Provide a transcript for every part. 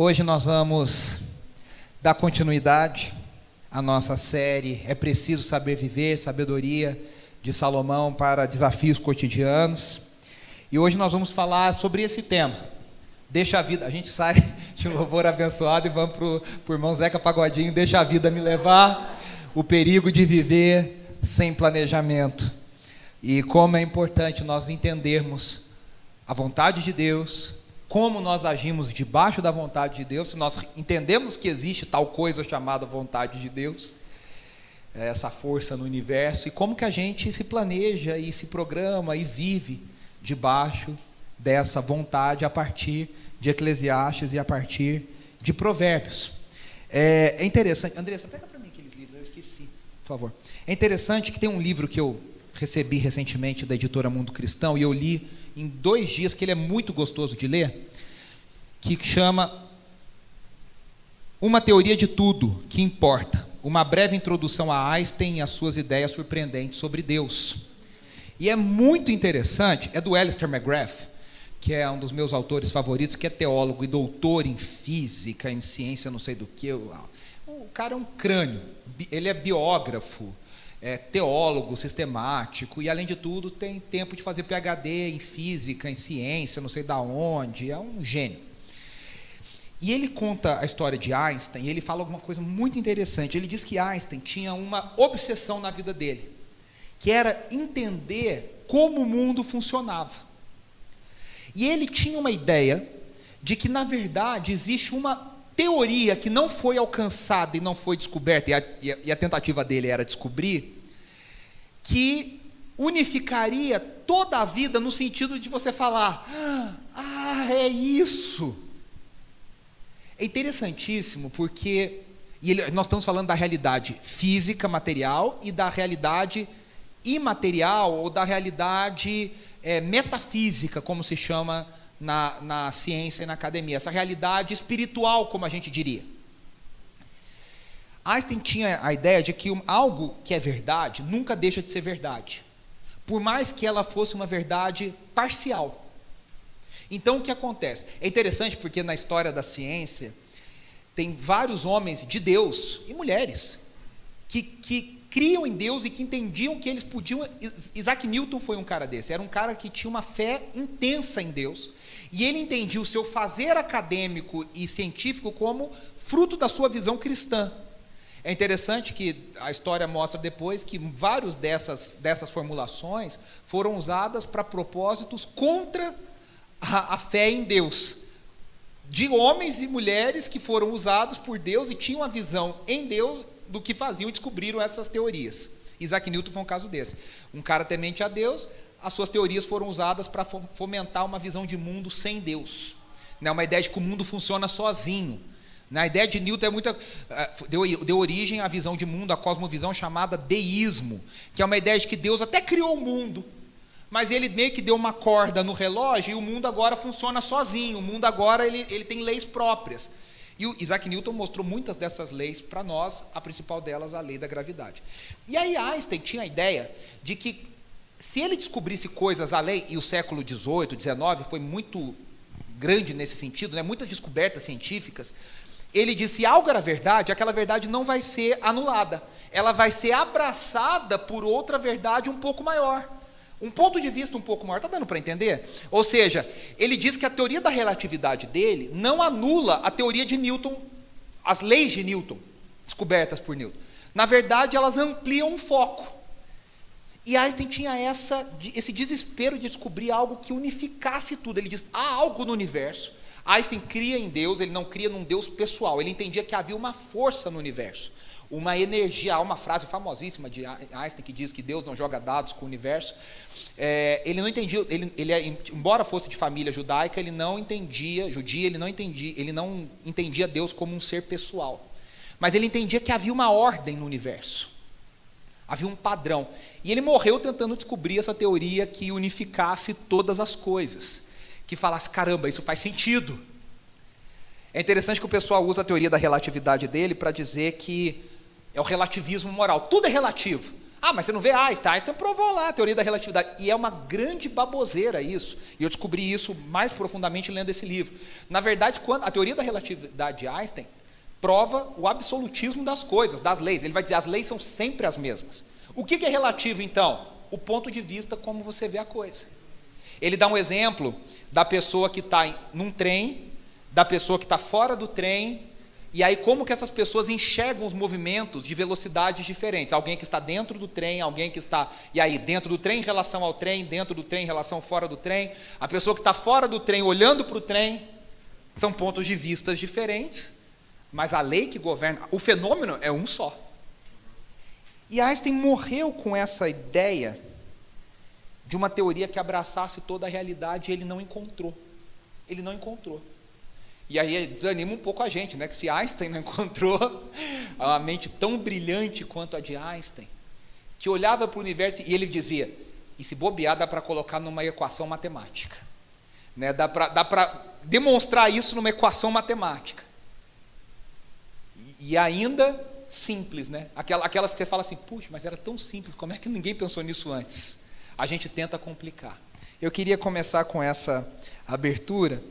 Hoje nós vamos dar continuidade à nossa série É Preciso Saber Viver, Sabedoria de Salomão para Desafios Cotidianos. E hoje nós vamos falar sobre esse tema. Deixa a vida, a gente sai de louvor abençoado e vamos para o irmão Zeca Pagodinho, deixa a vida me levar, o perigo de viver sem planejamento. E como é importante nós entendermos a vontade de Deus, como nós agimos debaixo da vontade de Deus, se nós entendemos que existe tal coisa chamada vontade de Deus, essa força no universo, e como que a gente se planeja e se programa e vive debaixo dessa vontade a partir de Eclesiastes e a partir de Provérbios. É interessante, Andressa, pega para mim aqueles livros, eu esqueci, por favor. É interessante que tem um livro que eu recebi recentemente da editora Mundo Cristão, e eu li em 2 dias, que ele é muito gostoso de ler, que chama Uma Teoria de Tudo que Importa, uma breve introdução a Einstein e as suas ideias surpreendentes sobre Deus. E é muito interessante, é do Alistair McGrath, que é um dos meus autores favoritos, que é teólogo e doutor em física, em ciência, não sei do que. O cara é um crânio, ele é biógrafo, teólogo sistemático, e além de tudo tem tempo de fazer PhD em física, em ciência, não sei da onde, é um gênio. E ele conta a história de Einstein, e ele fala alguma coisa muito interessante. Ele diz que Einstein tinha uma obsessão na vida dele, que era entender como o mundo funcionava. E ele tinha uma ideia de que, na verdade, existe uma teoria que não foi alcançada e não foi descoberta, e a tentativa dele era descobrir, que unificaria toda a vida no sentido de você falar, é isso. É interessantíssimo porque nós estamos falando da realidade física, material, e da realidade imaterial, ou da realidade metafísica, como se chama na ciência e na academia, essa realidade espiritual, como a gente diria. Einstein tinha a ideia de que algo que é verdade nunca deixa de ser verdade, por mais que ela fosse uma verdade parcial. Então o que acontece? É interessante porque na história da ciência tem vários homens de Deus e mulheres que criam em Deus e que entendiam que eles podiam. Isaac Newton foi um cara desse, era um cara que tinha uma fé intensa em Deus, e ele entendia o seu fazer acadêmico e científico como fruto da sua visão cristã. É interessante que a história mostra depois que várias dessas formulações foram usadas para propósitos contra a fé em Deus, de homens e mulheres que foram usados por Deus e tinham a visão em Deus do que faziam e descobriram essas teorias. Isaac Newton foi um caso desse. Um cara temente a Deus, as suas teorias foram usadas para fomentar uma visão de mundo sem Deus. Uma ideia de que o mundo funciona sozinho. A ideia de Newton deu origem à visão de mundo, à cosmovisão chamada deísmo, que é uma ideia de que Deus até criou o mundo, mas ele meio que deu uma corda no relógio e o mundo agora funciona sozinho, o mundo agora ele tem leis próprias. E o Isaac Newton mostrou muitas dessas leis para nós, a principal delas, a lei da gravidade. E aí Einstein tinha a ideia de que, se ele descobrisse coisas além, e o século XVIII, XIX foi muito grande nesse sentido, muitas descobertas científicas, ele disse, se algo era verdade, aquela verdade não vai ser anulada, ela vai ser abraçada por outra verdade um pouco maior. Um ponto de vista um pouco maior, está dando para entender? Ou seja, ele diz que a teoria da relatividade dele não anula a teoria de Newton, as leis de Newton, descobertas por Newton. Na verdade, elas ampliam o foco. E Einstein tinha esse desespero de descobrir algo que unificasse tudo. Ele diz, há algo no universo. Einstein cria em Deus, ele não cria num Deus pessoal, ele entendia que havia uma força no universo, uma energia. Há uma frase famosíssima de Einstein que diz que Deus não joga dados com o universo. Ele não entendia, embora fosse de família judaica, ele não entendia Deus como um ser pessoal, mas ele entendia que havia uma ordem no universo, havia um padrão, e ele morreu tentando descobrir essa teoria que unificasse todas as coisas, que falasse, caramba, isso faz sentido. É interessante que o pessoal usa a teoria da relatividade dele para dizer que é o relativismo moral, tudo é relativo. Ah, mas você não vê Einstein? Einstein provou lá a teoria da relatividade. E é uma grande baboseira isso. E eu descobri isso mais profundamente lendo esse livro. Na verdade, quando a teoria da relatividade de Einstein prova o absolutismo das coisas, das leis. Ele vai dizer, as leis são sempre as mesmas. O que é relativo, então? O ponto de vista como você vê a coisa. Ele dá um exemplo da pessoa que está num trem, da pessoa que está fora do trem, e aí como que essas pessoas enxergam os movimentos de velocidades diferentes. Alguém que está dentro do trem, alguém que está... E aí, dentro do trem em relação ao trem, dentro do trem em relação fora do trem. A pessoa que está fora do trem, olhando para o trem, são pontos de vista diferentes, mas a lei que governa, o fenômeno é um só. E Einstein morreu com essa ideia de uma teoria que abraçasse toda a realidade, e ele não encontrou. Ele não encontrou. E aí desanima um pouco a gente, né? Que se Einstein não encontrou uma mente tão brilhante quanto a de Einstein, que olhava para o universo e ele dizia, e se bobear dá para colocar numa equação matemática, né? Dá para demonstrar isso numa equação matemática. E ainda simples, né? Aquelas que você fala assim, puxa, mas era tão simples, como é que ninguém pensou nisso antes? A gente tenta complicar. Eu queria começar com essa abertura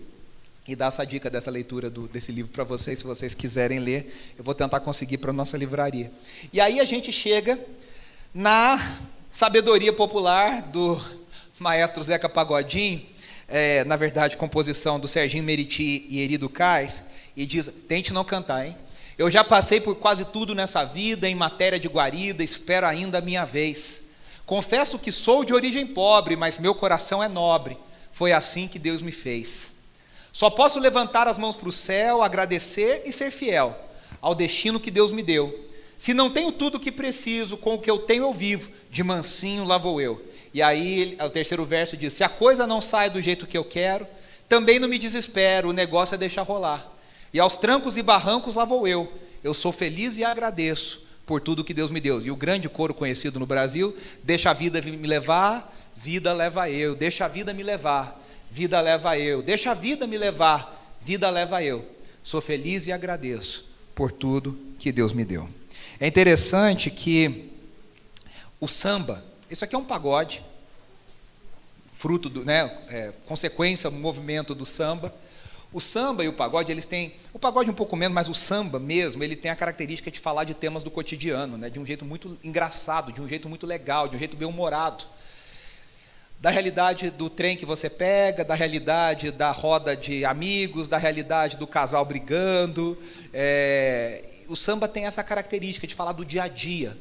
e dar essa dica dessa leitura desse livro para vocês, se vocês quiserem ler. Eu vou tentar conseguir para a nossa livraria. E aí a gente chega na sabedoria popular do maestro Zeca Pagodinho, na verdade, composição do Serginho Meriti e Eri do Cais, e diz, tente não cantar, hein? Eu já passei por quase tudo nessa vida, em matéria de guarida, espero ainda a minha vez. Confesso que sou de origem pobre, mas meu coração é nobre, foi assim que Deus me fez. Só posso levantar as mãos para o céu, agradecer e ser fiel ao destino que Deus me deu. Se não tenho tudo o que preciso, com o que eu tenho eu vivo, de mansinho lá vou eu. E aí o terceiro verso diz, se a coisa não sai do jeito que eu quero, também não me desespero, o negócio é deixar rolar. E aos trancos e barrancos lá vou eu sou feliz e agradeço por tudo que Deus me deu. E o grande coro conhecido no Brasil, deixa a vida me levar, vida leva eu, deixa a vida me levar, vida leva eu, deixa a vida me levar, vida leva eu, sou feliz e agradeço por tudo que Deus me deu. É interessante que o samba, isso aqui é um pagode, fruto do, consequência do movimento do samba. O samba e o pagode, eles têm, o pagode um pouco menos, mas o samba mesmo, ele tem a característica de falar de temas do cotidiano, né, de um jeito muito engraçado, de um jeito muito legal, de um jeito bem-humorado. Da realidade do trem que você pega, da realidade da roda de amigos, da realidade do casal brigando. O samba tem essa característica de falar do dia a dia,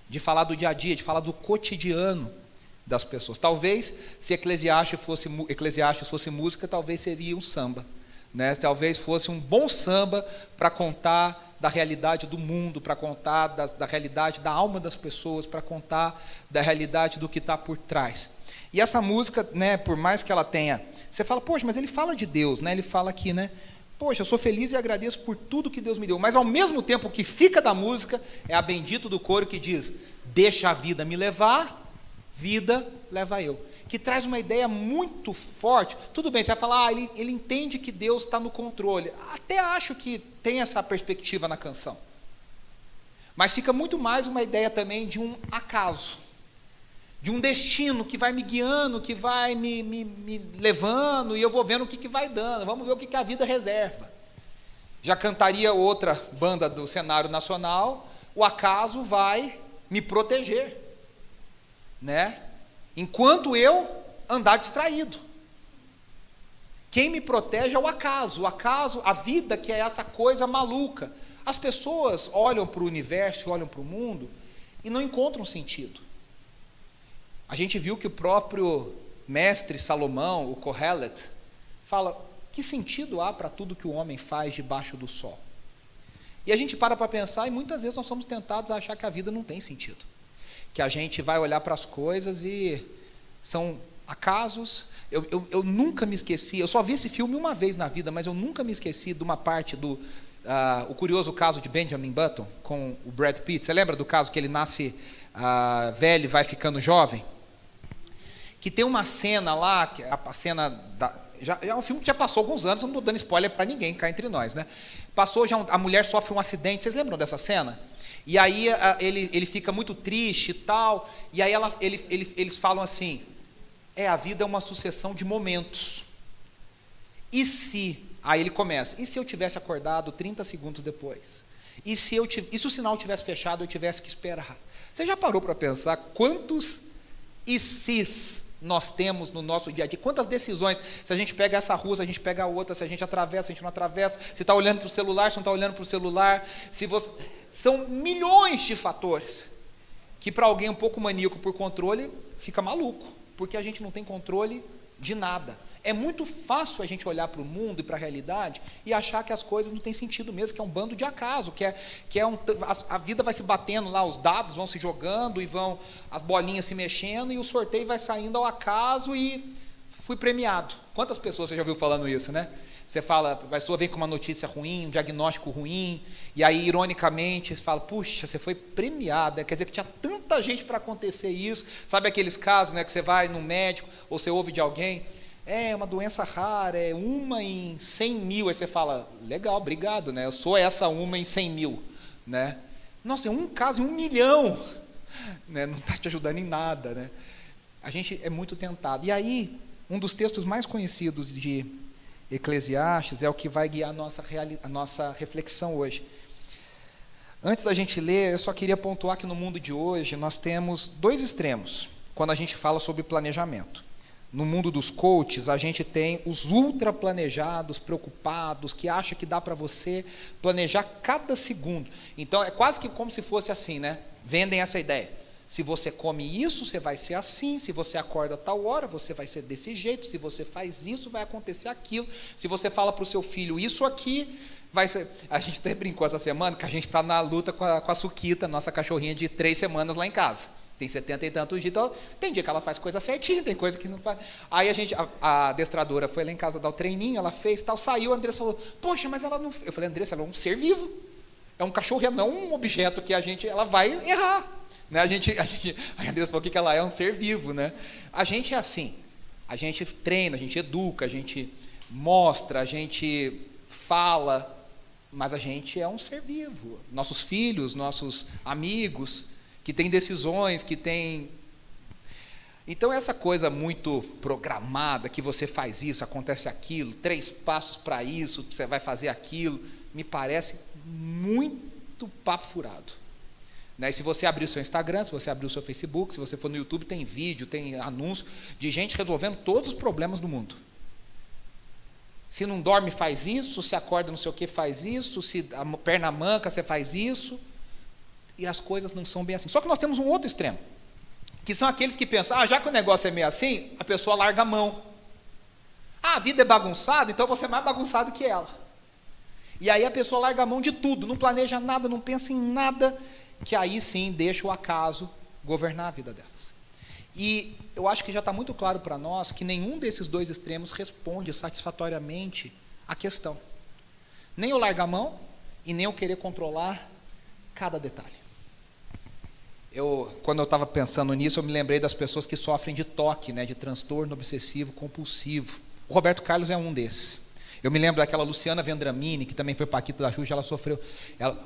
de falar do cotidiano das pessoas. Talvez, se Eclesiastes fosse música, talvez seria um samba, né? Talvez fosse um bom samba para contar da realidade do mundo, para contar da realidade da alma das pessoas, para contar da realidade do que está por trás. E essa música, né, por mais que ela tenha, você fala, poxa, mas ele fala de Deus, né? Ele fala aqui, né? Poxa, eu sou feliz e agradeço por tudo que Deus me deu. Mas ao mesmo tempo o que fica da música é a bendito do coro que diz, deixa a vida me levar, vida leva eu. Que traz uma ideia muito forte. Tudo bem, você vai falar, ele entende que Deus está no controle. Até acho que tem essa perspectiva na canção. Mas fica muito mais uma ideia também de um acaso, de um destino que vai me guiando, que vai me levando, e eu vou vendo o que vai dando, vamos ver o que a vida reserva. Já cantaria outra banda do cenário nacional, o acaso vai me proteger, né? Enquanto eu andar distraído. Quem me protege é o acaso, a vida, que é essa coisa maluca. As pessoas olham para o universo, olham para o mundo e não encontram sentido. A gente viu que o próprio mestre Salomão, o Kohelet, fala, que sentido há para tudo que o homem faz debaixo do sol? E a gente para pensar e muitas vezes nós somos tentados a achar que a vida não tem sentido. Que a gente vai olhar para as coisas e são acasos. Eu nunca me esqueci, eu só vi esse filme uma vez na vida, mas eu nunca me esqueci de uma parte do o curioso caso de Benjamin Button com o Brad Pitt. Você lembra do caso que ele nasce velho e vai ficando jovem? Que tem uma cena lá, a cena já é um filme que já passou alguns anos, eu não estou dando spoiler para ninguém, cá entre nós, né? Passou, já a mulher sofre um acidente, vocês lembram dessa cena? E aí ele fica muito triste e tal, e aí eles falam assim, a vida é uma sucessão de momentos. E se, aí ele começa, e se eu tivesse acordado 30 segundos depois? E se o sinal tivesse fechado, eu tivesse que esperar? Você já parou para pensar quantos e se's nós temos no nosso dia a dia? Quantas decisões, se a gente pega essa rua, se a gente pega a outra, se a gente atravessa, se a gente não atravessa, se está olhando para o celular, se não está olhando para o celular, são milhões de fatores que para alguém um pouco maníaco por controle fica maluco, porque a gente não tem controle de nada. É muito fácil a gente olhar para o mundo e para a realidade e achar que as coisas não têm sentido mesmo, que é um bando de acaso, a vida vai se batendo lá, os dados vão se jogando e vão as bolinhas se mexendo e o sorteio vai saindo ao acaso e fui premiado. Quantas pessoas você já ouviu falando isso, né? Você fala, a pessoa vem com uma notícia ruim, um diagnóstico ruim, e aí, ironicamente, você fala, puxa, você foi premiada, quer dizer que tinha tanta gente para acontecer isso. Sabe aqueles casos, né, que você vai no médico, ou você ouve de alguém, é uma doença rara, é uma em 100 mil, aí você fala, legal, obrigado, né? Eu sou essa uma em 100 mil, né? Nossa, é um caso em 1 milhão, né? Não está te ajudando em nada, né? A gente é muito tentado. E aí, um dos textos mais conhecidos de Eclesiastes é o que vai guiar a nossa reflexão hoje. Antes da gente ler, eu só queria pontuar que no mundo de hoje nós temos 2 extremos, quando a gente fala sobre planejamento. No mundo dos coaches, a gente tem os ultra planejados, preocupados, que acham que dá para você planejar cada segundo. Então, é quase que como se fosse assim, né? Vendem essa ideia. Se você come isso, você vai ser assim. Se você acorda a tal hora, você vai ser desse jeito. Se você faz isso, vai acontecer aquilo. Se você fala para o seu filho isso aqui, vai ser... A gente até brincou essa semana que a gente está na luta com a Suquita, nossa cachorrinha de 3 semanas lá em casa. Tem 70 e tantos dias, então tem dia que ela faz coisa certinha, tem coisa que não faz. Aí a adestradora foi lá em casa dar o treininho, ela fez tal, saiu, a Andressa falou, poxa, mas ela não... Eu falei, Andressa, ela é um ser vivo, é um cachorro, não um objeto que ela vai errar, né? A Andressa falou que ela é um ser vivo, né? A gente é assim, a gente treina, a gente educa, a gente mostra, a gente fala, mas a gente é um ser vivo. Nossos filhos, nossos amigos, que tem decisões, que tem... Então, essa coisa muito programada, que você faz isso, acontece aquilo, 3 passos para isso, você vai fazer aquilo, me parece muito papo furado. Né? E se você abrir o seu Instagram, se você abrir o seu Facebook, se você for no YouTube, tem vídeo, tem anúncio de gente resolvendo todos os problemas do mundo. Se não dorme, faz isso, se acorda não sei o que, faz isso, se a perna manca, você faz isso... E as coisas não são bem assim. Só que nós temos um outro extremo, que são aqueles que pensam, já que o negócio é meio assim, a pessoa larga a mão. A vida é bagunçada, então você é mais bagunçado que ela. E aí a pessoa larga a mão de tudo, não planeja nada, não pensa em nada, que aí sim deixa o acaso governar a vida delas. E eu acho que já está muito claro para nós que nenhum desses 2 extremos responde satisfatoriamente à questão. Nem o largar a mão e nem o querer controlar cada detalhe. Quando eu estava pensando nisso, eu me lembrei das pessoas que sofrem de TOC, né, de transtorno obsessivo compulsivo. O Roberto Carlos é um desses. Eu me lembro daquela Luciana Vendramini, que também foi Paquita da Xuxa, ela sofreu.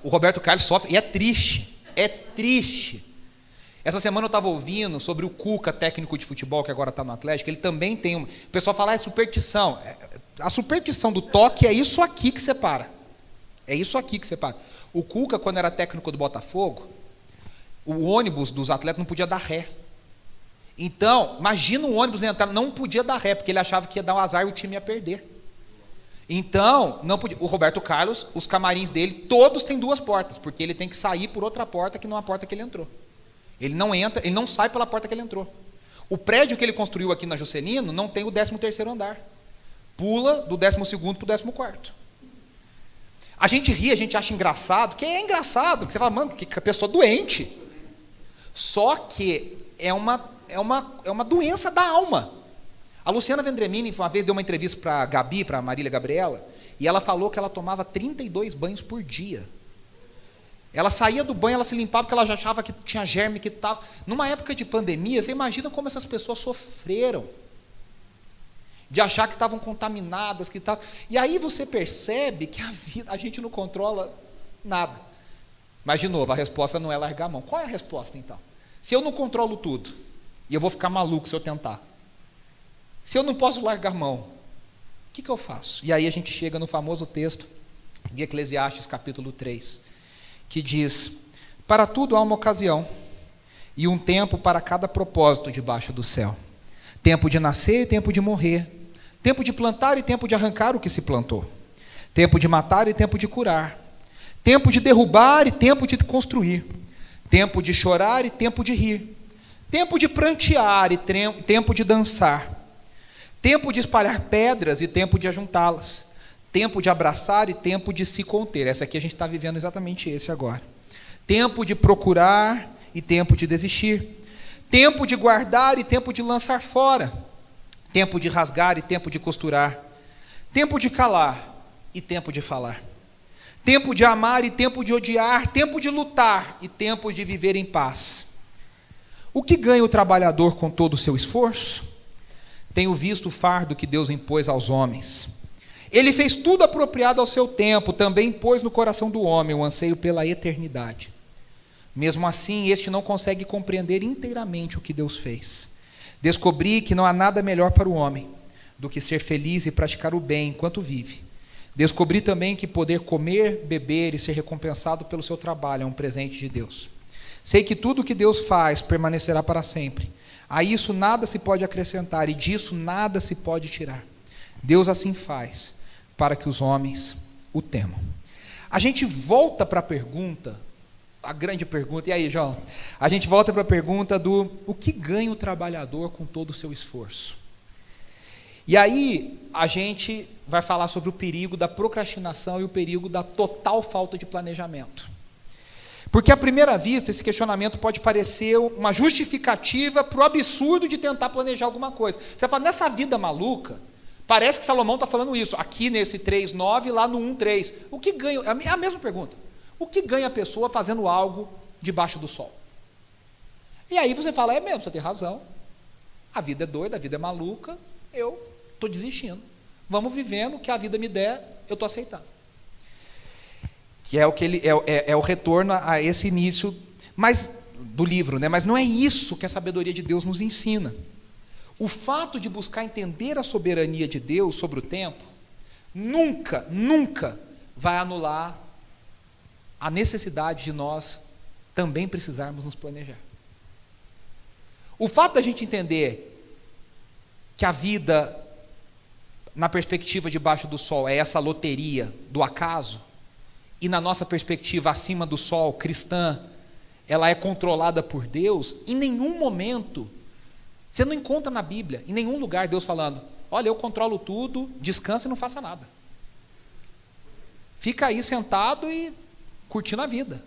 O Roberto Carlos sofre, e é triste. Essa semana eu estava ouvindo sobre o Cuca, técnico de futebol, que agora está no Atlético, ele também tem o pessoal fala, é superstição. A superstição do TOC é isso aqui que separa. É isso aqui que separa. O Cuca, quando era técnico do Botafogo, o ônibus dos atletas não podia dar ré. Então, imagina o ônibus entrar, não podia dar ré, porque ele achava que ia dar um azar e o time ia perder. Então, não podia. O Roberto Carlos, os camarins dele, todos têm 2 portas, porque ele tem que sair por outra porta que não é a porta que ele entrou. Ele não entra, ele não sai pela porta que ele entrou. O prédio que ele construiu aqui na Juscelino não tem o 13º andar. Pula do 12º para o 14º. A gente ri, a gente acha engraçado, que é engraçado, que você fala, mano, que pessoa doente. Só que é uma doença da alma. A Luciana Vendramini, uma vez, deu uma entrevista para a Gabi, para a Marília Gabriela, e ela falou que ela tomava 32 banhos por dia. Ela saía do banho, ela se limpava porque ela já achava que tinha germe, que estava... Numa época de pandemia, você imagina como essas pessoas sofreram. de achar que estavam contaminadas, que tal. E aí você percebe que a gente não controla nada. Mas, de novo, a resposta não é largar a mão. Qual é a resposta, então? Se eu não controlo tudo, e eu vou ficar maluco se eu tentar, se eu não posso largar a mão, o que eu faço? E aí a gente chega no famoso texto de Eclesiastes, capítulo 3, que diz: para tudo há uma ocasião, e um tempo para cada propósito debaixo do céu. Tempo de nascer e tempo de morrer. Tempo de plantar e tempo de arrancar o que se plantou. Tempo de matar e tempo de curar. Tempo de derrubar e tempo de construir. Tempo de chorar e tempo de rir. Tempo de prantear e tempo de dançar. Tempo de espalhar pedras e tempo de ajuntá-las. Tempo de abraçar e tempo de se conter. Essa aqui a gente está vivendo exatamente esse agora. Tempo de procurar e tempo de desistir. Tempo de guardar e tempo de lançar fora. Tempo de rasgar e tempo de costurar. Tempo de calar e tempo de falar. Tempo de amar e tempo de odiar. Tempo de lutar e tempo de viver em paz. O que ganha o trabalhador com todo o seu esforço? Tenho visto o fardo que Deus impôs aos homens. Ele fez tudo apropriado ao seu tempo, também pôs no coração do homem o anseio pela eternidade. Mesmo assim, este não consegue compreender inteiramente o que Deus fez. Descobri que não há nada melhor para o homem do que ser feliz e praticar o bem enquanto vive. Descobri também que poder comer, beber e ser recompensado pelo seu trabalho é um presente de Deus. Sei que tudo o que Deus faz permanecerá para sempre. A isso nada se pode acrescentar e disso nada se pode tirar. Deus assim faz para que os homens o temam. A gente volta para a pergunta, a grande pergunta, e aí, João? A gente volta para a pergunta do o que ganha o trabalhador com todo o seu esforço? E aí a gente vai falar sobre o perigo da procrastinação e o perigo da total falta de planejamento. Porque à primeira vista esse questionamento pode parecer uma justificativa para o absurdo de tentar planejar alguma coisa. Você fala, nessa vida maluca, parece que Salomão está falando isso, aqui nesse 3:9, lá no 1:3. O que ganha? É a mesma pergunta. O que ganha a pessoa fazendo algo debaixo do sol? E aí você fala, é mesmo, você tem razão. A vida é doida, a vida é maluca, eu estou desistindo. Vamos vivendo, o que a vida me der, eu estou aceitando. Que é o que ele é o retorno a esse início, mas do livro, né? Mas não é isso que a sabedoria de Deus nos ensina. O fato de buscar entender a soberania de Deus sobre o tempo nunca vai anular a necessidade de nós também precisarmos nos planejar. O fato da gente entender que a vida, na perspectiva debaixo do sol, é essa loteria do acaso, e na nossa perspectiva acima do sol, cristã, ela é controlada por Deus, em nenhum momento, você não encontra na Bíblia, em nenhum lugar Deus falando, olha, eu controlo tudo, descansa e não faça nada. Fica aí sentado e curtindo a vida.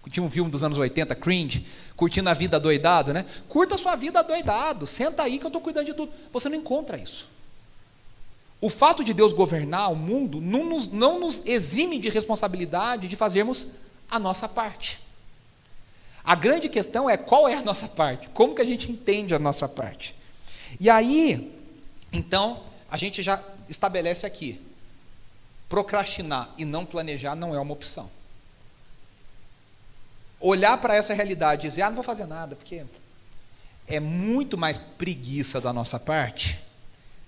Tinha um filme dos anos 80, Cringe, curtindo a vida adoidado, né? Curta a sua vida adoidado, senta aí que eu estou cuidando de tudo. Você não encontra isso. O fato de Deus governar o mundo não nos exime de responsabilidade de fazermos a nossa parte. A grande questão é qual é a nossa parte, como que a gente entende a nossa parte. E aí, então, a gente já estabelece aqui, procrastinar e não planejar não é uma opção. Olhar para essa realidade e dizer, não vou fazer nada, porque é muito mais preguiça da nossa parte,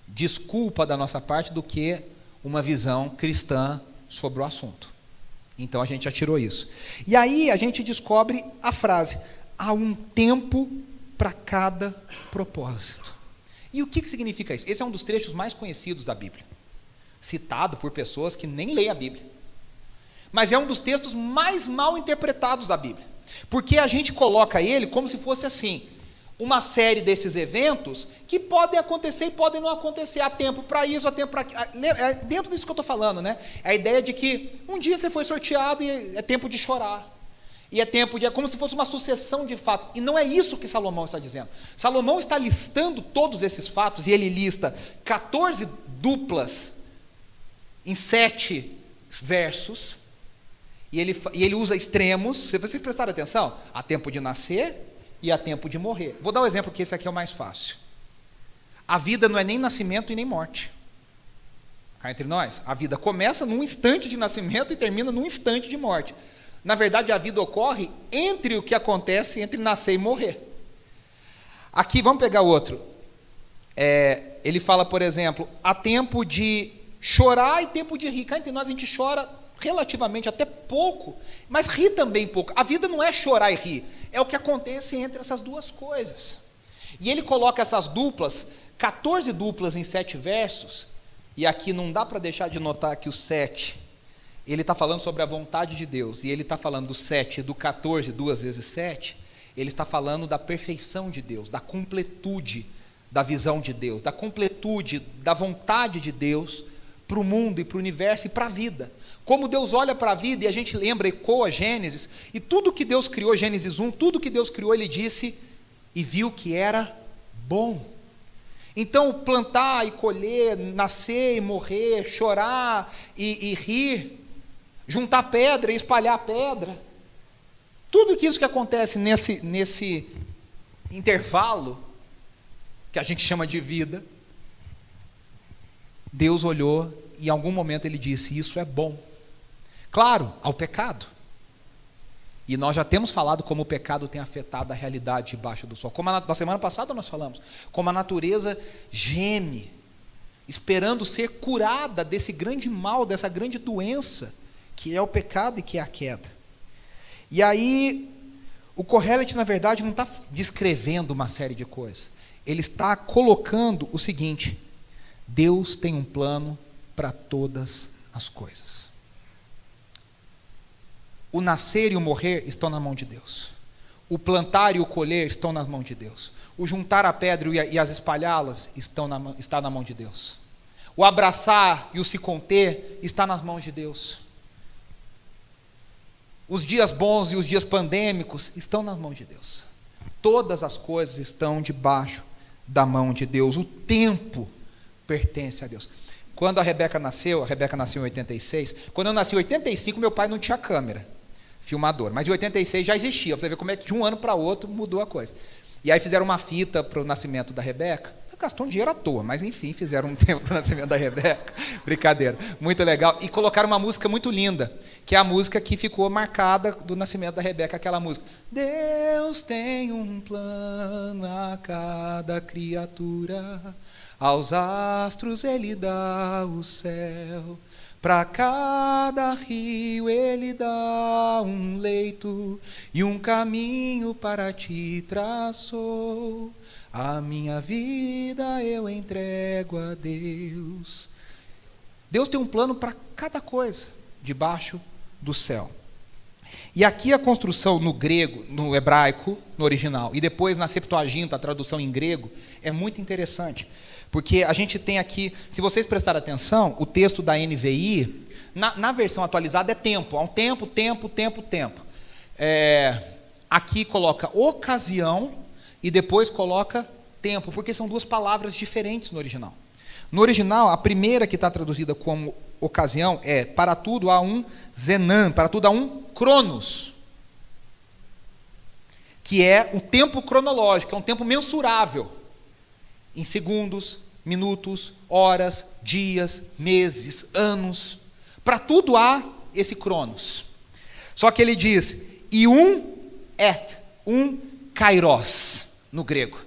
desculpa da nossa parte, do que uma visão cristã sobre o assunto. Então a gente já tirou isso. E aí a gente descobre a frase, há um tempo para cada propósito. E o que significa isso? Esse é um dos trechos mais conhecidos da Bíblia, citado por pessoas que nem leem a Bíblia. Mas é um dos textos mais mal interpretados da Bíblia, porque a gente coloca ele como se fosse assim, uma série desses eventos que podem acontecer e podem não acontecer, há tempo para isso, há tempo para aquilo, dentro disso que eu estou falando, né? É a ideia de que um dia você foi sorteado e é tempo de chorar, e é tempo de, é como se fosse uma sucessão de fatos, e não é isso que Salomão está dizendo. Salomão está listando todos esses fatos, e ele lista 14 duplas em 7 versos, e ele usa extremos, se vocês prestarem atenção, há tempo de nascer e há tempo de morrer. Vou dar um exemplo que esse aqui é o mais fácil. A vida não é nem nascimento e nem morte. Cá entre nós, a vida começa num instante de nascimento e termina num instante de morte. Na verdade, a vida ocorre entre o que acontece entre nascer e morrer. Aqui, vamos pegar outro. Ele fala, por exemplo, há tempo de chorar e tempo de rir. Cá entre nós, a gente chora relativamente até pouco, mas ri também pouco. A vida não é chorar e rir, é o que acontece entre essas duas coisas. E ele coloca essas duplas, 14 duplas em 7 versos, e aqui não dá para deixar de notar que o 7, ele está falando sobre a vontade de Deus, e ele está falando do 7 e do 14, 2 vezes 7, ele está falando da perfeição de Deus, da completude da visão de Deus, da completude da vontade de Deus para o mundo e para o universo e para a vida. Como Deus olha para a vida, e a gente lembra, ecoa Gênesis, e tudo que Deus criou, Gênesis 1, tudo que Deus criou, ele disse, e viu que era bom. Então, plantar e colher, nascer e morrer, chorar e rir, juntar pedra e espalhar pedra, tudo isso que acontece nesse intervalo, que a gente chama de vida, Deus olhou e em algum momento ele disse, isso é bom. Claro, ao pecado. E nós já temos falado como o pecado tem afetado a realidade debaixo do sol. Como na semana passada nós falamos, como a natureza geme, esperando ser curada desse grande mal, dessa grande doença, que é o pecado e que é a queda. E aí, o Kohelet, na verdade, não está descrevendo uma série de coisas. Ele está colocando o seguinte: Deus tem um plano para todas as coisas. O nascer e o morrer estão na mão de Deus. O plantar e o colher estão nas mãos de Deus. O juntar a pedra e as espalhá-las está na mão de Deus. O abraçar e o se conter está nas mãos de Deus. Os dias bons e os dias pandêmicos estão nas mãos de Deus. Todas as coisas estão debaixo da mão de Deus. O tempo pertence a Deus. Quando a Rebeca nasceu em 86, quando eu nasci em 85, meu pai não tinha câmera filmador, mas em 86 já existia. Você vê como é que de um ano para outro mudou a coisa. E aí fizeram uma fita para o nascimento da Rebeca. Gastou um dinheiro à toa, mas enfim, fizeram um tempo para o nascimento da Rebeca. Brincadeira, muito legal. E colocaram uma música muito linda, que é a música que ficou marcada do nascimento da Rebeca, aquela música. Deus tem um plano a cada criatura, aos astros ele dá o céu, para cada rio ele dá um leito, e um caminho para ti traçou. A minha vida eu entrego a Deus. Deus tem um plano para cada coisa debaixo do céu. E aqui a construção no grego, no hebraico, no original, e depois na Septuaginta, a tradução em grego, é muito interessante. Porque a gente tem aqui, se vocês prestarem atenção, o texto da NVI, na versão atualizada é tempo. Há um tempo. Aqui coloca ocasião, e depois coloca tempo, porque são duas palavras diferentes no original. No original, a primeira que está traduzida como ocasião é: para tudo há um zenan, para tudo há um cronos, que é um tempo cronológico, é um tempo mensurável, em segundos, minutos, horas, dias, meses, anos. Para tudo há esse cronos. Só que ele diz, e um kairos, no grego,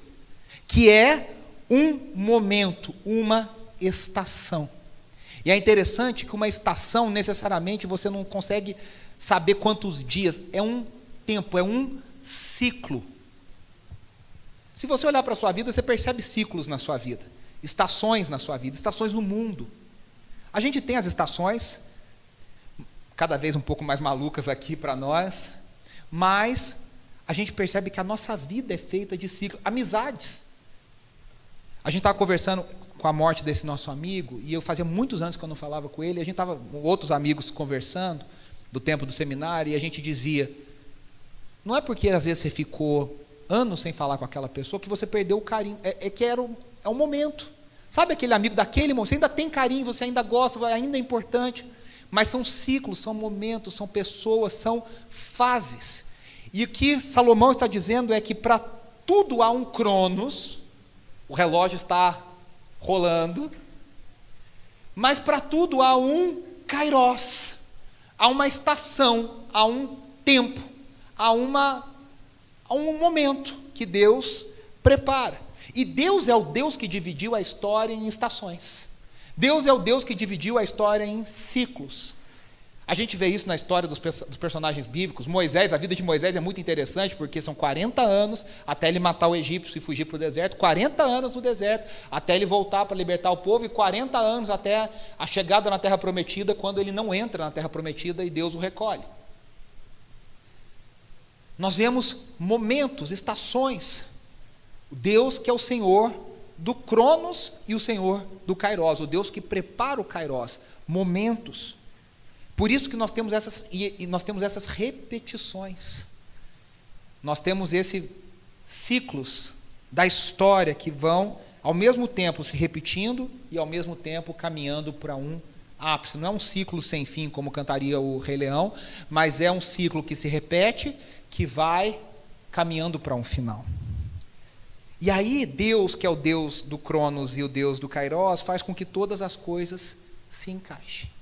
que é um momento, uma estação. E é interessante que uma estação, necessariamente, você não consegue saber quantos dias, é um tempo, é um ciclo. Se você olhar para a sua vida, você percebe ciclos na sua vida, estações na sua vida, estações no mundo. A gente tem as estações, cada vez um pouco mais malucas aqui para nós, mas a gente percebe que a nossa vida é feita de ciclos, amizades. A gente estava conversando com a morte desse nosso amigo, e eu fazia muitos anos que eu não falava com ele, a gente estava com outros amigos conversando, do tempo do seminário, e a gente dizia, não é porque às vezes você ficou anos sem falar com aquela pessoa que você perdeu o carinho, é um momento. Sabe aquele amigo daquele momento, você ainda tem carinho, você ainda gosta, ainda é importante, mas são ciclos, são momentos, são pessoas, são fases. E o que Salomão está dizendo é que para tudo há um cronos, o relógio está rolando, mas para tudo há um kairos, há uma estação, há um tempo, há um momento que Deus prepara. E Deus é o Deus que dividiu a história em estações. Deus é o Deus que dividiu a história em ciclos. A gente vê isso na história dos personagens bíblicos. Moisés, a vida de Moisés é muito interessante, porque são 40 anos até ele matar o egípcio e fugir para o deserto, 40 anos no deserto, até ele voltar para libertar o povo, e 40 anos até a chegada na Terra Prometida, quando ele não entra na Terra Prometida e Deus o recolhe. Nós vemos momentos, estações. O Deus que é o Senhor do Cronos e o Senhor do Kairos, o Deus que prepara o Kairos, momentos. Por isso que nós temos essas repetições. Nós temos esses ciclos da história que vão, ao mesmo tempo, se repetindo e, ao mesmo tempo, caminhando para um ápice. Não é um ciclo sem fim, como cantaria o Rei Leão, mas é um ciclo que se repete, que vai caminhando para um final. E aí, Deus, que é o Deus do Cronos e o Deus do Kairos, faz com que todas as coisas se encaixem.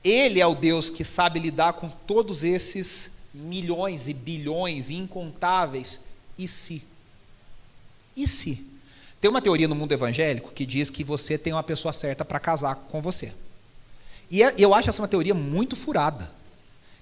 Ele é o Deus que sabe lidar com todos esses milhões e bilhões incontáveis e se. E se? Tem uma teoria no mundo evangélico que diz que você tem uma pessoa certa para casar com você. E eu acho essa uma teoria muito furada.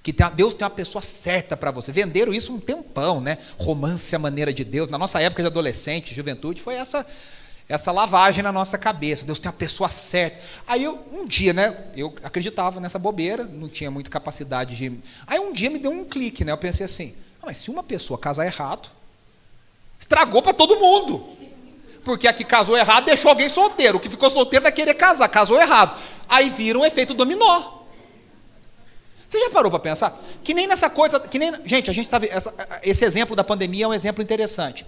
Que Deus tem uma pessoa certa para você. Venderam isso um tempão, né? Romance à maneira de Deus. Na nossa época de adolescente, juventude, foi essa lavagem na nossa cabeça. Deus tem uma pessoa certa. Aí um dia, né? Eu acreditava nessa bobeira, não tinha muita capacidade de... Aí um dia me deu um clique, né? Eu pensei assim, mas se uma pessoa casar errado, estragou para todo mundo. Porque a que casou errado deixou alguém solteiro. O que ficou solteiro vai querer casar, casou errado. Aí vira um efeito dominó. Você já parou para pensar? Que nem nessa coisa... Gente, a gente sabe... Esse exemplo da pandemia é um exemplo interessante.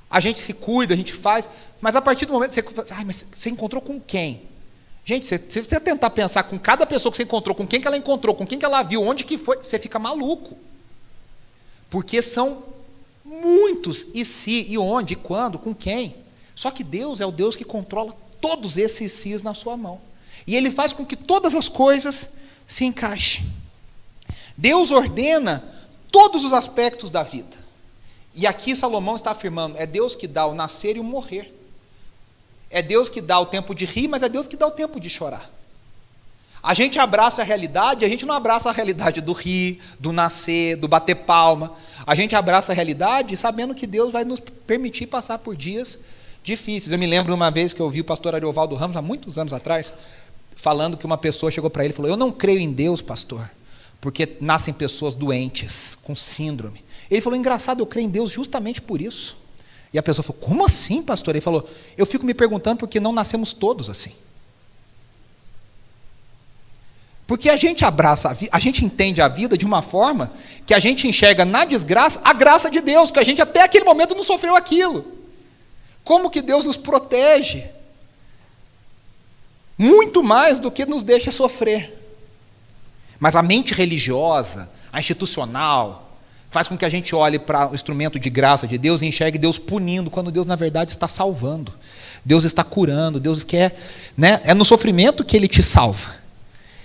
A gente se cuida, a gente faz... Mas a partir do momento que você... mas você encontrou com quem? Gente, se você tentar pensar com cada pessoa que você encontrou, com quem que ela encontrou, com quem que ela viu, onde que foi, você fica maluco. Porque são muitos e se, e onde, e quando, com quem. Só que Deus é o Deus que controla todos esses sis na sua mão. E Ele faz com que todas as coisas se encaixem. Deus ordena todos os aspectos da vida. E aqui Salomão está afirmando, é Deus que dá o nascer e o morrer. É Deus que dá o tempo de rir, mas é Deus que dá o tempo de chorar. A gente abraça a realidade, a gente não abraça a realidade do rir, do nascer, do bater palma. A gente abraça a realidade sabendo que Deus vai nos permitir passar por dias difíceis. Eu me lembro uma vez que eu ouvi o pastor Ariovaldo Ramos, há muitos anos atrás, falando que uma pessoa chegou para ele e falou, eu não creio em Deus, pastor, porque nascem pessoas doentes, com síndrome. Ele falou, engraçado, eu creio em Deus justamente por isso. E a pessoa falou, como assim, pastor? Ele falou, eu fico me perguntando porque não nascemos todos assim. Porque a gente abraça, a gente entende a vida de uma forma que a gente enxerga na desgraça a graça de Deus, que a gente até aquele momento não sofreu aquilo. Como que Deus nos protege? Muito mais do que nos deixa sofrer. Mas a mente religiosa, a institucional, faz com que a gente olhe para o instrumento de graça de Deus e enxergue Deus punindo, quando Deus, na verdade, está salvando. Deus está curando, Deus quer... Né? É no sofrimento que Ele te salva.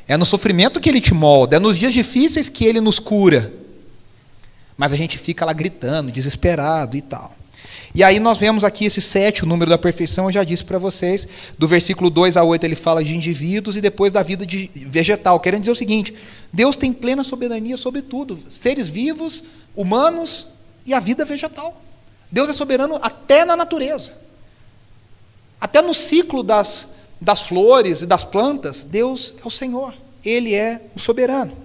É no sofrimento que Ele te molda. É nos dias difíceis que Ele nos cura. Mas a gente fica lá gritando, desesperado e tal. E aí nós vemos aqui esse 7, o número da perfeição, eu já disse para vocês, do versículo 2 a 8 ele fala de indivíduos e depois da vida de vegetal, querendo dizer o seguinte, Deus tem plena soberania sobre tudo, seres vivos, humanos e a vida vegetal. Deus é soberano até na natureza, até no ciclo das flores e das plantas, Deus é o Senhor, Ele é o soberano.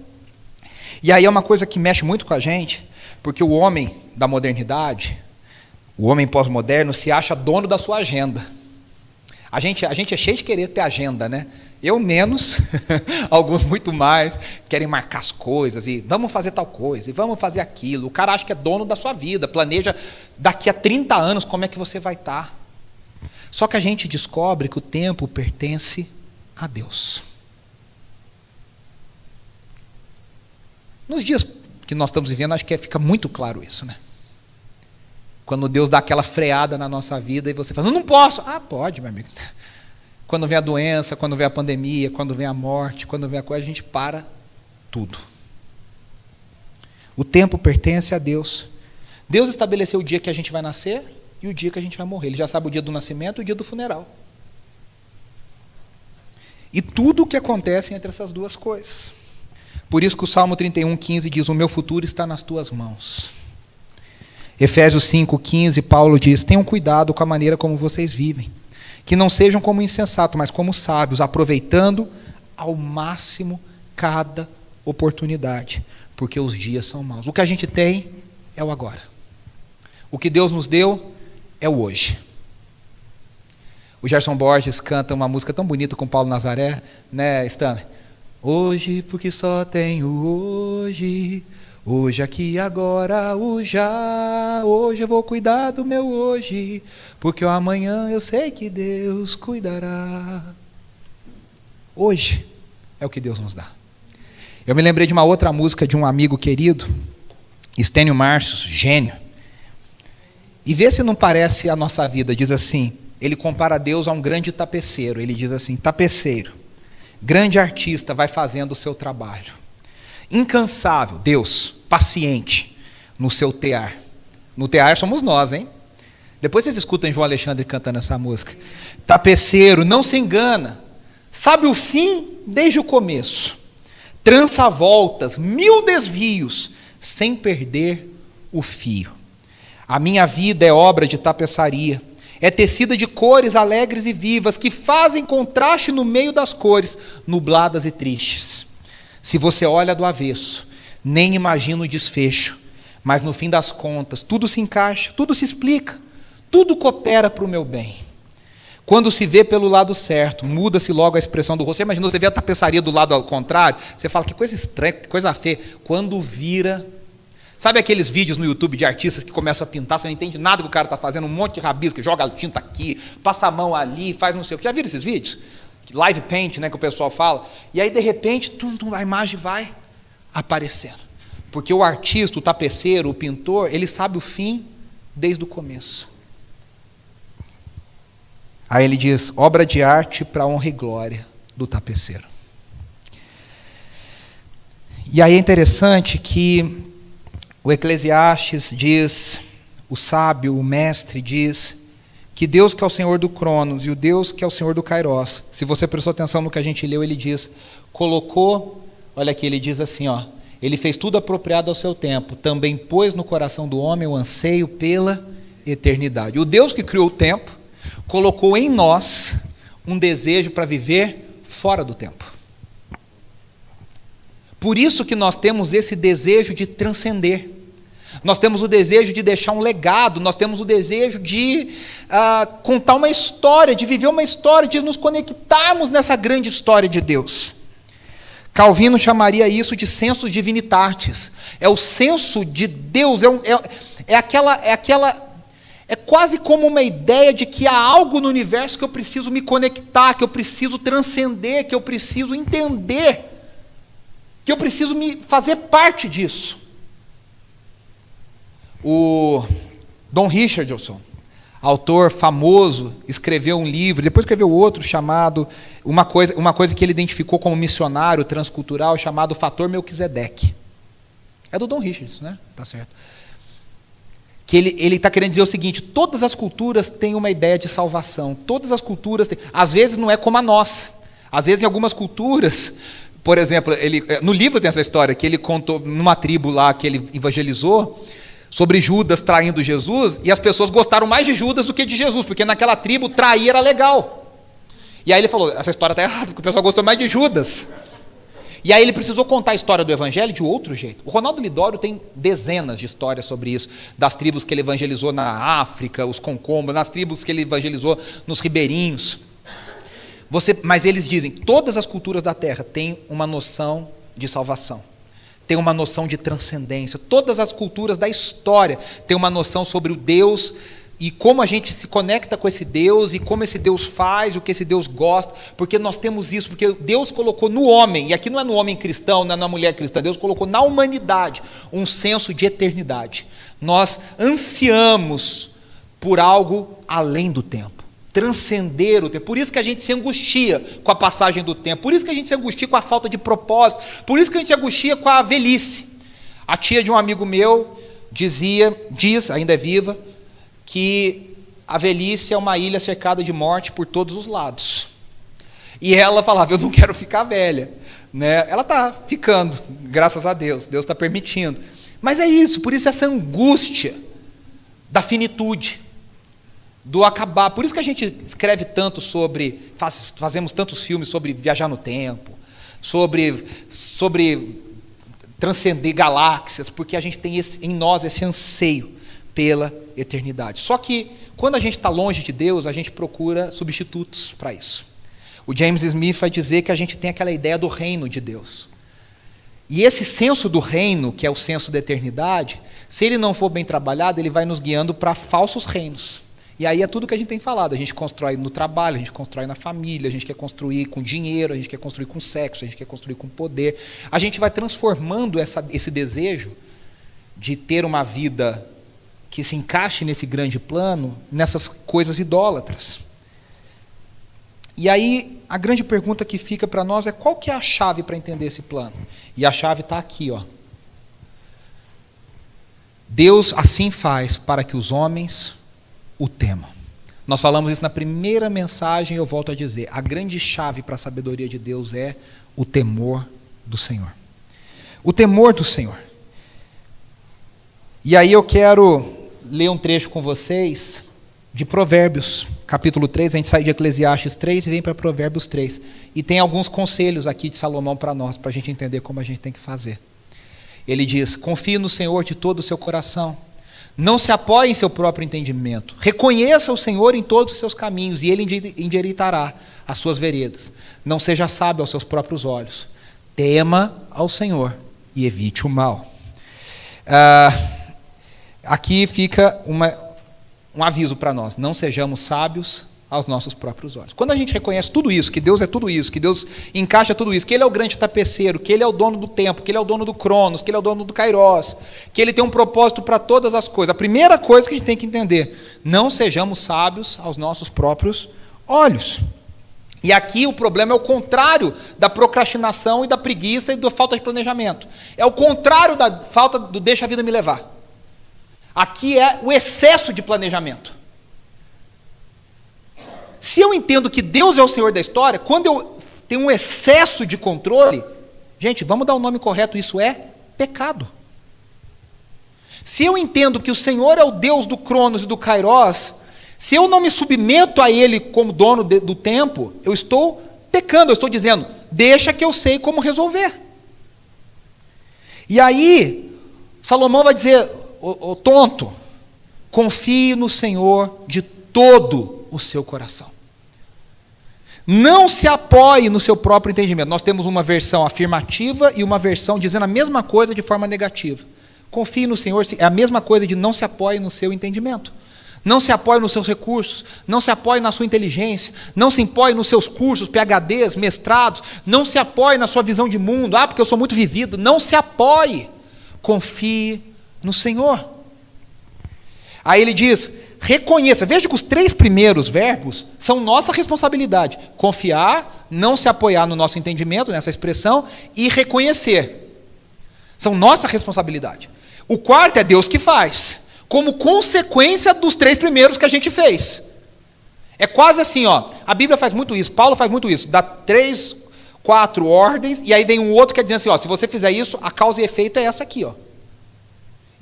E aí é uma coisa que mexe muito com a gente, porque o homem da modernidade... O homem pós-moderno se acha dono da sua agenda. A gente é cheio de querer ter agenda, né? Eu menos, alguns muito mais, querem marcar as coisas, e vamos fazer tal coisa, e vamos fazer aquilo. O cara acha que é dono da sua vida, planeja daqui a 30 anos como é que você vai estar. Só que a gente descobre que o tempo pertence a Deus. Nos dias que nós estamos vivendo, acho que fica muito claro isso, né? Quando Deus dá aquela freada na nossa vida e você fala, não posso. Ah, pode, meu amigo. Quando vem a doença, quando vem a pandemia, quando vem a morte, quando vem a coisa, a gente para tudo. O tempo pertence a Deus. Deus estabeleceu o dia que a gente vai nascer e o dia que a gente vai morrer. Ele já sabe o dia do nascimento e o dia do funeral. E tudo o que acontece entre essas duas coisas. Por isso que o Salmo 31:15 diz, o meu futuro está nas tuas mãos. Efésios 5:15, Paulo diz, tenham cuidado com a maneira como vocês vivem, que não sejam como insensatos, mas como sábios, aproveitando ao máximo cada oportunidade, porque os dias são maus. O que a gente tem é o agora. O que Deus nos deu é o hoje. O Gerson Borges canta uma música tão bonita com Paulo Nazaré, né, Stanley? Hoje, porque só tenho hoje, hoje aqui agora, o já, hoje eu vou cuidar do meu hoje, porque o amanhã eu sei que Deus cuidará. Hoje é o que Deus nos dá. Eu me lembrei de uma outra música de um amigo querido, Estênio Márcios, gênio. E vê se não parece a nossa vida, diz assim, ele compara Deus a um grande tapeceiro, ele diz assim, tapeceiro, grande artista vai fazendo o seu trabalho. Incansável, Deus, paciente no seu tear. No tear somos nós, hein? Depois vocês escutam João Alexandre cantando essa música. Tapeceiro, não se engana, sabe o fim desde o começo. Trança voltas, 1000 desvios, sem perder o fio. A minha vida é obra de tapeçaria, é tecida de cores alegres e vivas, que fazem contraste no meio das cores, nubladas e tristes. Se você olha do avesso, nem imagina o desfecho, mas no fim das contas, tudo se encaixa, tudo se explica, tudo coopera para o meu bem. Quando se vê pelo lado certo, muda-se logo a expressão do rosto. Você imagina, você vê a tapeçaria do lado ao contrário, você fala, que coisa estranha, que coisa feia. Quando vira... Sabe aqueles vídeos no YouTube de artistas que começam a pintar, você não entende nada que o cara está fazendo, um monte de rabisco, joga tinta aqui, passa a mão ali, faz não sei o que. Já viram esses vídeos? Live paint, né, que o pessoal fala. E aí, de repente, a imagem vai aparecendo. Porque o artista, o tapeceiro, o pintor, ele sabe o fim desde o começo. Aí ele diz, obra de arte para a honra e glória do tapeceiro. E aí é interessante que o Eclesiastes diz, o sábio, o mestre diz, que Deus que é o Senhor do Cronos e o Deus que é o Senhor do Kairos, se você prestou atenção no que a gente leu, ele diz, colocou, olha aqui, ele diz assim, ó, ele fez tudo apropriado ao seu tempo, também pôs no coração do homem o anseio pela eternidade. O Deus que criou o tempo, colocou em nós um desejo para viver fora do tempo. Por isso que nós temos esse desejo de transcender. Nós temos o desejo de deixar um legado, nós temos o desejo de contar uma história, de viver uma história, de nos conectarmos nessa grande história de Deus. Calvino chamaria isso de sensus divinitatis. É o senso de Deus, é quase como uma ideia de que há algo no universo que eu preciso me conectar, que eu preciso transcender, que eu preciso entender, que eu preciso me fazer parte disso. O Don Richardson, autor famoso, escreveu um livro, depois escreveu outro chamado, uma coisa que ele identificou como missionário transcultural, chamado Fator Melquisedeque. É do Don Richardson, né? Tá certo. Que ele está querendo dizer o seguinte, todas as culturas têm uma ideia de salvação, todas as culturas têm, às vezes não é como a nossa, às vezes em algumas culturas, por exemplo, no livro tem essa história, que ele contou numa tribo lá que ele evangelizou, sobre Judas traindo Jesus, e as pessoas gostaram mais de Judas do que de Jesus, porque naquela tribo trair era legal. E aí ele falou, essa história está errada, porque o pessoal gostou mais de Judas. E aí ele precisou contar a história do evangelho de outro jeito. O Ronaldo Lidório tem dezenas de histórias sobre isso, das tribos que ele evangelizou na África, os concombos, nas tribos que ele evangelizou nos ribeirinhos. Mas eles dizem, todas as culturas da terra têm uma noção de salvação, têm uma noção de transcendência, todas as culturas da história têm uma noção sobre o Deus e como a gente se conecta com esse Deus, e como esse Deus faz, o que esse Deus gosta, porque nós temos isso, porque Deus colocou no homem, e aqui não é no homem cristão, não é na mulher cristã, Deus colocou na humanidade um senso de eternidade. Nós ansiamos por algo além do tempo, transcender o tempo. Por isso que a gente se angustia com a passagem do tempo, por isso que a gente se angustia com a falta de propósito, por isso que a gente se angustia com a velhice. A tia de um amigo meu diz, ainda é viva, que a velhice é uma ilha cercada de morte por todos os lados. E ela falava, eu não quero ficar velha, né? Ela está ficando, graças a Deus está permitindo. Mas é isso, por isso essa angústia da finitude, do acabar. Por isso que a gente escreve tanto sobre, fazemos tantos filmes sobre viajar no tempo, sobre transcender galáxias, porque a gente tem em nós esse anseio pela eternidade. Só que, quando a gente está longe de Deus, a gente procura substitutos para isso. O James Smith vai dizer que a gente tem aquela ideia do reino de Deus. E esse senso do reino, que é o senso da eternidade, se ele não for bem trabalhado, ele vai nos guiando para falsos reinos. E aí é tudo que a gente tem falado. A gente constrói no trabalho, a gente constrói na família, a gente quer construir com dinheiro, a gente quer construir com sexo, a gente quer construir com poder. A gente vai transformando esse desejo de ter uma vida que se encaixe nesse grande plano, nessas coisas idólatras. E aí, a grande pergunta que fica para nós é qual que é a chave para entender esse plano? E a chave está aqui, ó. Deus assim faz para que os homens o temam. Nós falamos isso na primeira mensagem, e eu volto a dizer, a grande chave para a sabedoria de Deus é o temor do Senhor. O temor do Senhor. E aí eu quero ler um trecho com vocês de Provérbios, capítulo 3, a gente sai de Eclesiastes 3 e vem para Provérbios 3. E tem alguns conselhos aqui de Salomão para nós, para a gente entender como a gente tem que fazer. Ele diz, confie no Senhor de todo o seu coração, não se apoie em seu próprio entendimento, reconheça o Senhor em todos os seus caminhos, e Ele endireitará as suas veredas. Não seja sábio aos seus próprios olhos, tema ao Senhor e evite o mal. Aqui fica um aviso para nós, não sejamos sábios aos nossos próprios olhos. Quando a gente reconhece tudo isso, que Deus é tudo isso, que Deus encaixa tudo isso, que Ele é o grande tapeceiro, que Ele é o dono do tempo, que Ele é o dono do Cronos, que Ele é o dono do Kairos, que Ele tem um propósito para todas as coisas. A primeira coisa que a gente tem que entender, não sejamos sábios aos nossos próprios olhos. E aqui o problema é o contrário da procrastinação e da preguiça e da falta de planejamento. É o contrário da falta do deixa a vida me levar. Aqui é o excesso de planejamento. Se eu entendo que Deus é o Senhor da história, quando eu tenho um excesso de controle, gente, vamos dar o nome correto, isso é pecado. Se eu entendo que o Senhor é o Deus do Cronos e do Kairos, se eu não me submeto a Ele como dono do tempo, eu estou pecando, eu estou dizendo, deixa que eu sei como resolver. E aí, Salomão vai dizer, ô tonto, confie no Senhor de todo o seu coração. Não se apoie no seu próprio entendimento. Nós temos uma versão afirmativa e uma versão dizendo a mesma coisa de forma negativa. Confie no Senhor, é a mesma coisa de não se apoie no seu entendimento. Não se apoie nos seus recursos, não se apoie na sua inteligência, não se apoie nos seus cursos, PhDs, mestrados, não se apoie na sua visão de mundo, porque eu sou muito vivido. Não se apoie, confie no Senhor. Aí ele diz, reconheça, veja que os 3 primeiros verbos são nossa responsabilidade, confiar, não se apoiar no nosso entendimento, nessa expressão, e reconhecer, são nossa responsabilidade. O 4º é Deus que faz, como consequência dos 3 primeiros que a gente fez. É quase assim, a Bíblia faz muito isso, Paulo faz muito isso, dá 3, 4 ordens, e aí vem um outro que é dizendo assim, se você fizer isso, a causa e efeito é essa aqui,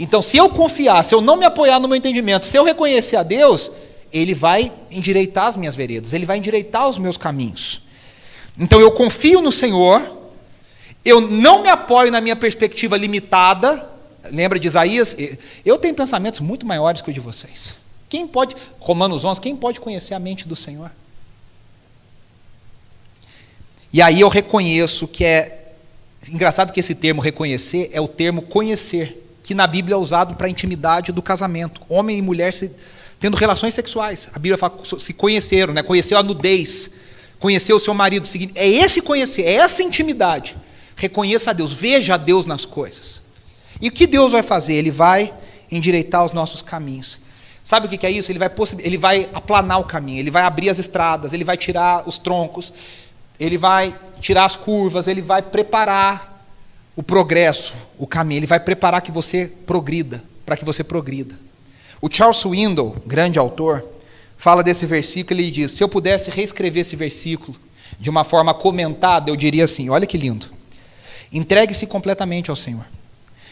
Então, se eu confiar, se eu não me apoiar no meu entendimento, se eu reconhecer a Deus, Ele vai endireitar as minhas veredas, Ele vai endireitar os meus caminhos. Então, eu confio no Senhor, eu não me apoio na minha perspectiva limitada. Lembra de Isaías? Eu tenho pensamentos muito maiores que os de vocês. Quem pode, Romanos 11, quem pode conhecer a mente do Senhor? E aí eu reconheço que engraçado que esse termo reconhecer é o termo conhecer, que na Bíblia é usado para a intimidade do casamento. Homem e mulher tendo relações sexuais. A Bíblia fala que se conheceram, né? Conheceu a nudez, conheceu o seu marido. É esse conhecer, é essa intimidade. Reconheça a Deus, veja a Deus nas coisas. E o que Deus vai fazer? Ele vai endireitar os nossos caminhos. Sabe o que é isso? Ele vai aplanar o caminho, ele vai abrir as estradas, ele vai tirar os troncos, ele vai tirar as curvas, ele vai preparar o progresso, o caminho, ele vai preparar que você progrida, para que você progrida. O Charles Swindoll, grande autor, fala desse versículo e ele diz: se eu pudesse reescrever esse versículo de uma forma comentada, eu diria assim, olha que lindo: entregue-se completamente ao Senhor.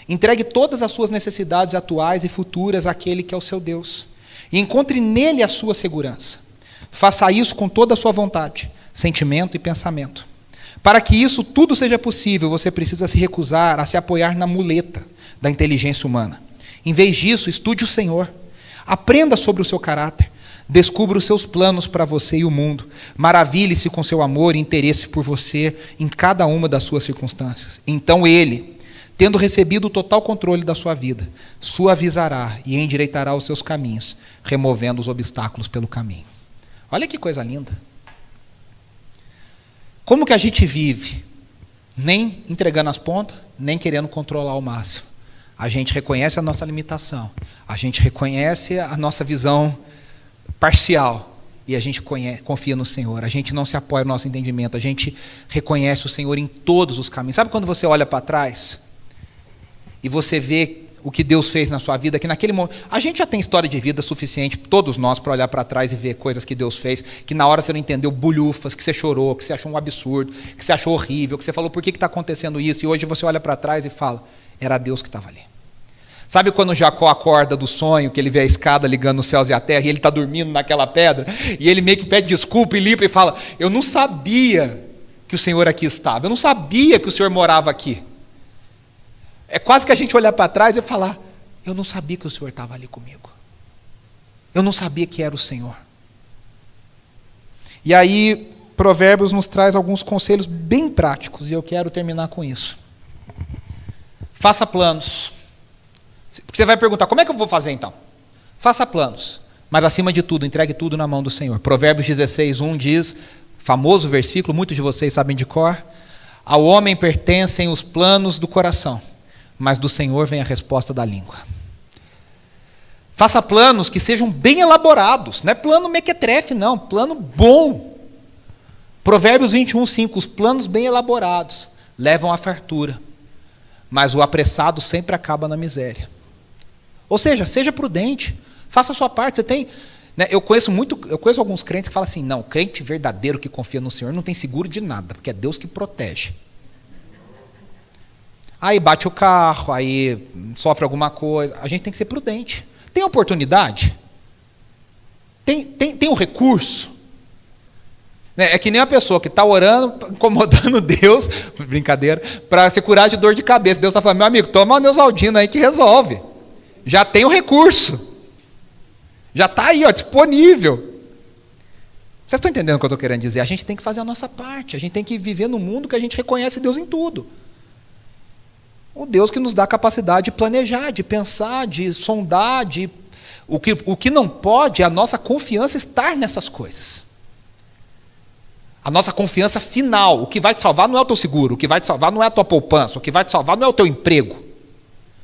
Entregue todas as suas necessidades atuais e futuras àquele que é o seu Deus. E encontre nele a sua segurança. Faça isso com toda a sua vontade, sentimento e pensamento. Para que isso tudo seja possível, você precisa se recusar a se apoiar na muleta da inteligência humana. Em vez disso, estude o Senhor. Aprenda sobre o seu caráter. Descubra os seus planos para você e o mundo. Maravilhe-se com seu amor e interesse por você em cada uma das suas circunstâncias. Então ele, tendo recebido o total controle da sua vida, suavizará e endireitará os seus caminhos, removendo os obstáculos pelo caminho. Olha que coisa linda. Como que a gente vive? Nem entregando as pontas, nem querendo controlar ao máximo. A gente reconhece a nossa limitação, a gente reconhece a nossa visão parcial e a gente confia no Senhor. A gente não se apoia no nosso entendimento, a gente reconhece o Senhor em todos os caminhos. Sabe quando você olha para trás e você vê o que Deus fez na sua vida, que naquele momento, a gente já tem história de vida suficiente, todos nós, para olhar para trás e ver coisas que Deus fez, que na hora você não entendeu, bulhufas, que você chorou, que você achou um absurdo, que você achou horrível, que você falou, por que está acontecendo isso? E hoje você olha para trás e fala, era Deus que estava ali. Sabe quando Jacó acorda do sonho, que ele vê a escada ligando os céus e a terra, e ele está dormindo naquela pedra, e ele meio que pede desculpa e limpa e fala, eu não sabia que o Senhor aqui estava, eu não sabia que o Senhor morava aqui. É quase que a gente olhar para trás e falar, eu não sabia que o Senhor estava ali comigo. Eu não sabia que era o Senhor. E aí, Provérbios nos traz alguns conselhos bem práticos, e eu quero terminar com isso. Faça planos. Você vai perguntar, como é que eu vou fazer então? Faça planos, mas acima de tudo, entregue tudo na mão do Senhor. Provérbios 16:1 diz, famoso versículo, muitos de vocês sabem de cor, ao homem pertencem os planos do coração, mas do Senhor vem a resposta da língua. Faça planos que sejam bem elaborados, não é plano mequetrefe não, plano bom. Provérbios 21:5, os planos bem elaborados levam à fartura, mas o apressado sempre acaba na miséria. Ou seja, seja prudente, faça a sua parte. Você tem, né, eu conheço alguns crentes que falam assim, não, crente verdadeiro que confia no Senhor não tem seguro de nada, porque é Deus que protege. Aí bate o carro, aí sofre alguma coisa. A gente tem que ser prudente. Tem oportunidade? Tem um recurso? É que nem a pessoa que está orando, incomodando Deus, brincadeira, para se curar de dor de cabeça. Deus está falando, meu amigo, toma uma Neosaldina aí que resolve. Já tem o recurso. Já está aí, ó, disponível. Vocês estão entendendo o que eu estou querendo dizer? A gente tem que fazer a nossa parte. A gente tem que viver no mundo que a gente reconhece Deus em tudo. O Deus que nos dá a capacidade de planejar, de pensar, de sondar, o que não pode é a nossa confiança estar nessas coisas. A nossa confiança final, o que vai te salvar não é o teu seguro, o que vai te salvar não é a tua poupança, o que vai te salvar não é o teu emprego.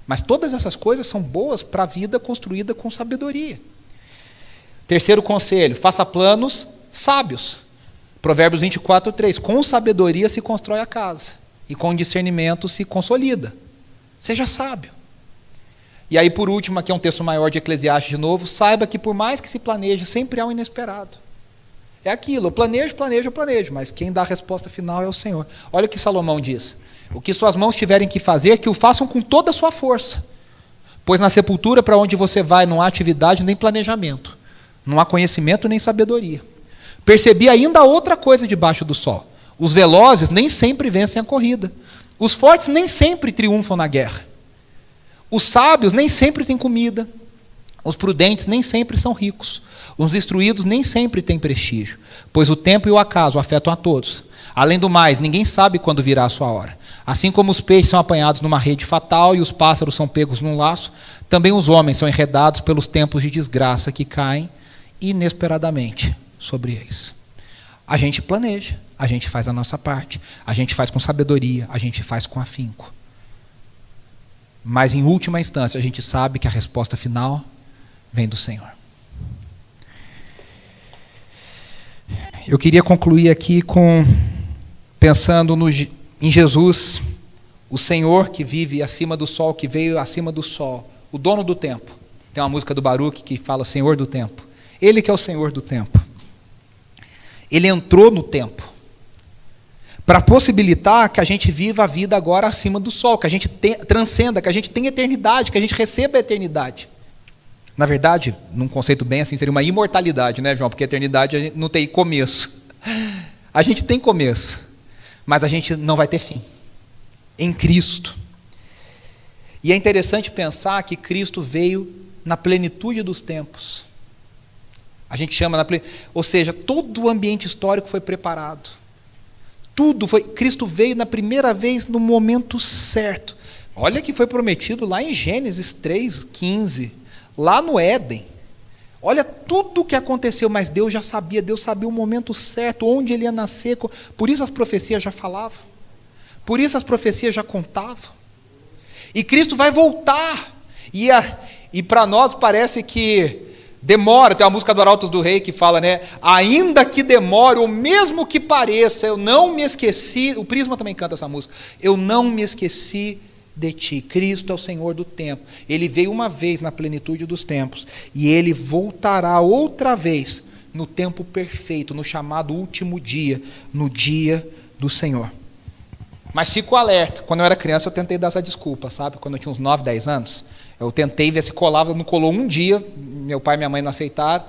Mas todas essas coisas são boas para a vida construída com sabedoria. Terceiro conselho, faça planos sábios. Provérbios 24:3, com sabedoria se constrói a casa, e com discernimento se consolida. Seja sábio. E aí, por último, aqui é um texto maior de Eclesiastes de novo, saiba que por mais que se planeje, sempre há um inesperado. É aquilo, eu planejo, mas quem dá a resposta final é o Senhor. Olha o que Salomão diz, o que suas mãos tiverem que fazer, que o façam com toda a sua força. Pois na sepultura para onde você vai não há atividade nem planejamento, não há conhecimento nem sabedoria. Percebi ainda outra coisa debaixo do sol. Os velozes nem sempre vencem a corrida. Os fortes nem sempre triunfam na guerra. Os sábios nem sempre têm comida. Os prudentes nem sempre são ricos. Os instruídos nem sempre têm prestígio, pois o tempo e o acaso afetam a todos. Além do mais, ninguém sabe quando virá a sua hora. Assim como os peixes são apanhados numa rede fatal e os pássaros são pegos num laço, também os homens são enredados pelos tempos de desgraça que caem inesperadamente sobre eles. A gente planeja, a gente faz a nossa parte, a gente faz com sabedoria, a gente faz com afinco. Mas, em última instância, a gente sabe que a resposta final vem do Senhor. Eu queria concluir aqui pensando em Jesus, o Senhor que vive acima do sol, que veio acima do sol, o dono do tempo. Tem uma música do Baruch que fala Senhor do tempo. Ele que é o Senhor do tempo. Ele entrou no tempo para possibilitar que a gente viva a vida agora acima do sol, que a gente transcenda, que a gente tenha eternidade, que a gente receba a eternidade. Na verdade, num conceito bem assim, seria uma imortalidade, né, João? Porque a eternidade a gente não tem começo. A gente tem começo, mas a gente não vai ter fim. Em Cristo. E é interessante pensar que Cristo veio na plenitude dos tempos. A gente chama ou seja, todo o ambiente histórico foi preparado. Tudo foi. Cristo veio na primeira vez no momento certo. Olha que foi prometido lá em Gênesis 3:15, lá no Éden. Olha tudo o que aconteceu, mas Deus sabia o momento certo, onde ele ia nascer. Por isso as profecias já falavam. Por isso as profecias já contavam. E Cristo vai voltar. E para nós parece que demora. Tem uma música do Arautos do Rei que fala, né? Ainda que demore, ou mesmo que pareça, eu não me esqueci. O Prisma também canta essa música. Eu não me esqueci de ti. Cristo é o Senhor do tempo. Ele veio uma vez na plenitude dos tempos. E ele voltará outra vez no tempo perfeito, no chamado último dia, no dia do Senhor. Mas fico alerta. Quando eu era criança, eu tentei dar essa desculpa, sabe? Quando eu tinha uns 9, 10 anos, eu tentei ver se colava, não colou um dia, meu pai e minha mãe não aceitaram,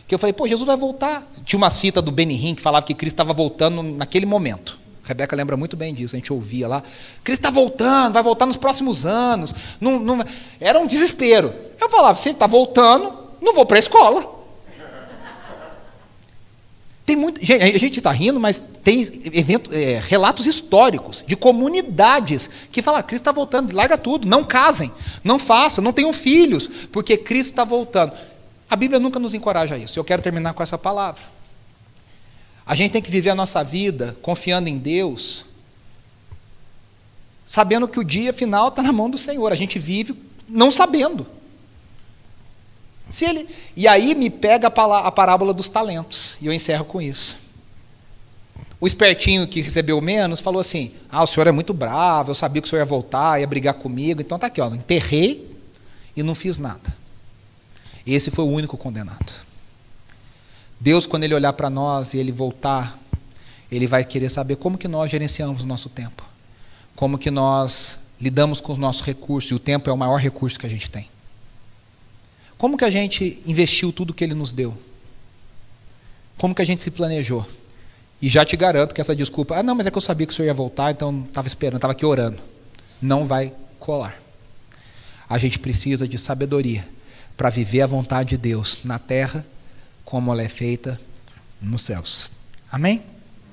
que eu falei, Jesus vai voltar. Tinha umas fitas do Benny Hinn que falava que Cristo estava voltando naquele momento. A Rebeca lembra muito bem disso, a gente ouvia lá. Cristo está voltando, vai voltar nos próximos anos. Era um desespero. Eu falava, se ele está voltando, não vou para a escola. Tem muito, a gente está rindo, mas tem relatos históricos de comunidades que falam, Cristo está voltando, larga tudo, não casem, não façam, não tenham filhos, porque Cristo está voltando. A Bíblia nunca nos encoraja a isso. Eu quero terminar com essa palavra. A gente tem que viver a nossa vida confiando em Deus, sabendo que o dia final está na mão do Senhor. A gente vive não sabendo. E aí me pega a parábola dos talentos, e eu encerro com isso. O espertinho que recebeu menos falou assim, o senhor é muito bravo, eu sabia que o senhor ia voltar, ia brigar comigo, então está aqui, enterrei e não fiz nada. Esse foi o único condenado. Deus, quando ele olhar para nós e ele voltar, ele vai querer saber como que nós gerenciamos o nosso tempo, como que nós lidamos com os nossos recursos, e o tempo é o maior recurso que a gente tem. Como que a gente investiu tudo que ele nos deu? Como que a gente se planejou? E já te garanto que essa desculpa, mas é que eu sabia que o senhor ia voltar, então estava esperando, estava aqui orando. Não vai colar. A gente precisa de sabedoria para viver a vontade de Deus na terra, como ela é feita nos céus. Amém?